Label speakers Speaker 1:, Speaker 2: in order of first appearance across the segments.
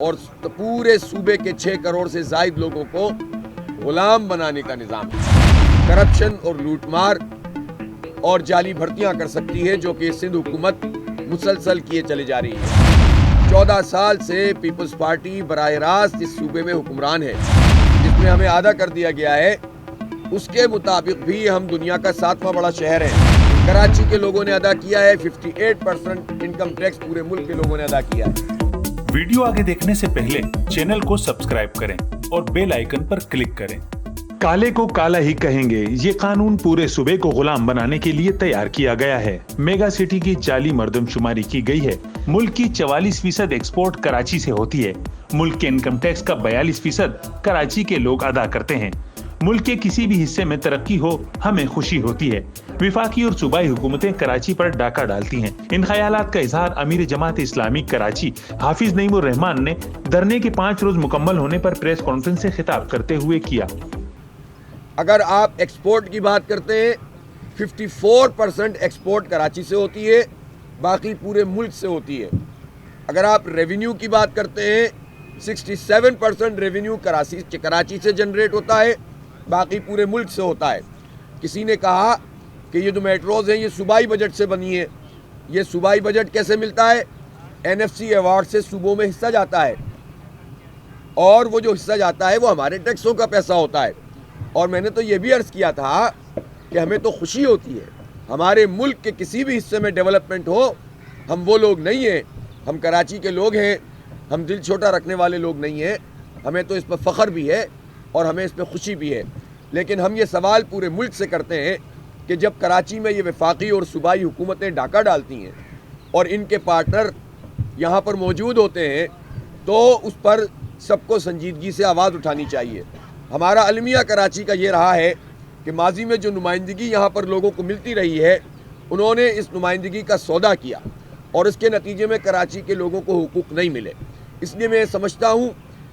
Speaker 1: اور پورے صوبے کے 6 کروڑ سے زائد لوگوں کو غلام بنانے کا نظام ہے۔ کرپشن اور لوٹ مار اور جعلی بھرتیاں کر سکتی ہے، جو کہ سندھ حکومت مسلسل کیے چلے جا رہی ہے۔ 14 سال سے پیپلز پارٹی براہ راست اس صوبے میں حکمران ہے، جس میں ہمیں آدھا کر دیا گیا ہے۔ اس کے مطابق بھی ہم دنیا کا 7واں بڑا شہر ہے۔ کراچی کے لوگوں نے ادا کیا ہے 58% انکم ٹیکس، پورے ملک کے لوگوں نے ادا کیا ہے۔
Speaker 2: ویڈیو آگے دیکھنے سے پہلے چینل کو سبسکرائب کریں اور بیل آئیکن پر کلک کریں۔
Speaker 3: کالے کو کالا ہی کہیں گے، یہ قانون پورے صوبے کو غلام بنانے کے لیے تیار کیا گیا ہے۔ میگا سٹی کی جعلی مردم شماری کی گئی ہے۔ ملک کی 44% ایکسپورٹ کراچی سے ہوتی ہے۔ ملک کے انکم ٹیکس کا 42% کراچی کے لوگ ادا کرتے ہیں۔ ملک کے کسی بھی حصے میں ترقی ہو، ہمیں خوشی ہوتی ہے۔ وفاقی اور صوبائی حکومتیں کراچی پر ڈاکہ ڈالتی ہیں۔ ان خیالات کا اظہار امیر جماعت اسلامی کراچی حافظ نعیم الرحمان نے دھرنے کے 5 روز مکمل ہونے پر پریس کانفرنس سے خطاب کرتے ہوئے کیا۔
Speaker 1: اگر آپ ایکسپورٹ کی بات کرتے ہیں، 54% ایکسپورٹ کراچی سے ہوتی ہے، باقی پورے ملک سے ہوتی ہے۔ اگر آپ ریونیو کی بات کرتے ہیں، 67% ریونیو کراچی سے جنریٹ ہوتا ہے، باقی پورے ملک سے ہوتا ہے۔ کسی نے کہا کہ یہ جو میٹروز ہیں یہ صوبائی بجٹ سے بنی ہے۔ یہ صوبائی بجٹ کیسے ملتا ہے؟ NFC ایوارڈ سے صوبوں میں حصہ جاتا ہے، اور وہ جو حصہ جاتا ہے وہ ہمارے ٹیکسوں کا پیسہ ہوتا ہے۔ اور میں نے تو یہ بھی عرض کیا تھا کہ ہمیں تو خوشی ہوتی ہے ہمارے ملک کے کسی بھی حصے میں ڈیولپمنٹ ہو۔ ہم وہ لوگ نہیں ہیں، ہم کراچی کے لوگ ہیں، ہم دل چھوٹا رکھنے والے لوگ نہیں ہیں۔ ہمیں تو اس پر فخر بھی ہے اور ہمیں اس پہ خوشی بھی ہے، لیکن ہم یہ سوال پورے ملک سے کرتے ہیں کہ جب کراچی میں یہ وفاقی اور صوبائی حکومتیں ڈاکہ ڈالتی ہیں اور ان کے پارٹنر یہاں پر موجود ہوتے ہیں، تو اس پر سب کو سنجیدگی سے آواز اٹھانی چاہیے۔ ہمارا المیہ کراچی کا یہ رہا ہے کہ ماضی میں جو نمائندگی یہاں پر لوگوں کو ملتی رہی ہے، انہوں نے اس نمائندگی کا سودا کیا اور اس کے نتیجے میں کراچی کے لوگوں کو حقوق نہیں ملے۔ اس لیے میں سمجھتا ہوں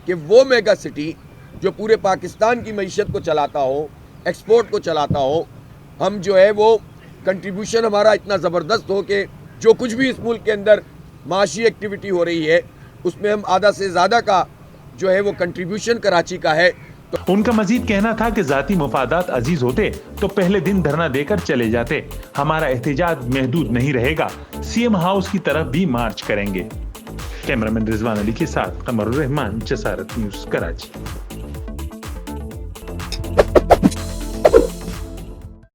Speaker 1: کہ وہ میگا سٹی جو پورے پاکستان کی معیشت کو چلاتا ہو، ایکسپورٹ کو چلاتا ہو، ہم جو ہے وہ کنٹریبیوشن ہمارا اتنا زبردست ہو کہ جو کچھ بھی اس ملک کے اندر معاشی ایکٹیویٹی ہو رہی ہے، اس میں ہم آدھا سے زیادہ کا جو ہے وہ کنٹریبیوشن کراچی کا ہے۔
Speaker 3: ان کا مزید کہنا تھا کہ ذاتی مفادات عزیز ہوتے تو پہلے دن دھرنا دے کر چلے جاتے۔ ہمارا احتجاج محدود نہیں رہے گا، CM ہاؤس کی طرف بھی مارچ کریں گے۔ کیمرامین رضوان علی کے ساتھ قمر الرحمان، جسارت نیوز، کراچی۔